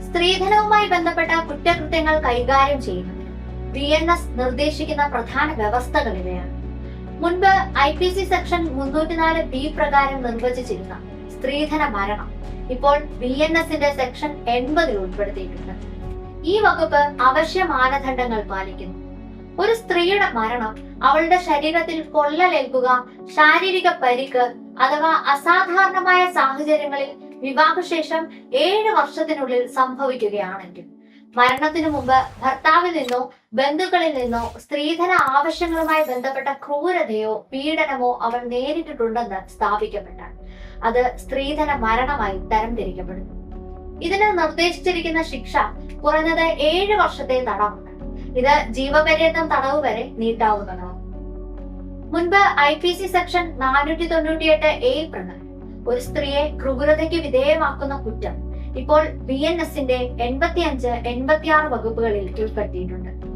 സ്ത്രീധനവുമായി ബന്ധപ്പെട്ട കുറ്റകൃത്യങ്ങൾ കൈകാര്യം ചെയ്യുന്നതിന് BNS നിർദ്ദേശിക്കുന്ന പ്രധാന വ്യവസ്ഥകൾ ഇവയാണ്. മുൻപ് IPC സെക്ഷൻ 304B പ്രകാരം നിർവചിച്ചിരുന്ന സ്ത്രീധന മരണം ഇപ്പോൾ BNSന്റെ സെക്ഷൻ 80 ഉൾപ്പെടുത്തിയിട്ടുണ്ട്. ഈ വകുപ്പ് അവശ്യ മാനദണ്ഡങ്ങൾ പാലിക്കുന്നു. ഒരു സ്ത്രീയുടെ മരണം അവളുടെ ശരീരത്തിൽ പൊള്ളലേൽക്കുക, ശാരീരിക പരിക്ക് അഥവാ അസാധാരണമായ സാഹചര്യങ്ങളിൽ വിവാഹശേഷം 7 വർഷത്തിനുള്ളിൽ സംഭവിക്കുകയാണെങ്കിൽ, മരണത്തിനു മുമ്പ് ഭർത്താവിൽ നിന്നോ ബന്ധുക്കളിൽ നിന്നോ സ്ത്രീധന ആവശ്യങ്ങളുമായി ബന്ധപ്പെട്ട ക്രൂരതയോ പീഡനമോ അവൾ നേരിട്ടിട്ടുണ്ടെന്ന് സ്ഥാപിക്കപ്പെട്ടാൽ അത് സ്ത്രീധന മരണമായി തരംതിരിക്കപ്പെടുന്നു. ഇതിന് നിർദ്ദേശിച്ചിരിക്കുന്ന ശിക്ഷ കുറഞ്ഞത് 7 വർഷത്തെ തടവുണ്ട്. ഇത് ജീവപര്യന്തം തടവ് വരെ നീട്ടാവുന്നതാണ്. മുൻപ് IPC സെക്ഷൻ 498A പ്രകാരം ഒരു സ്ത്രീയെ ക്രൂരതയ്ക്ക് വിധേയമാക്കുന്ന കുറ്റം ഇപ്പോൾ BNSന്റെ 85, 86 വകുപ്പുകളിൽ ഉൾപ്പെടുത്തിയിട്ടുണ്ട്.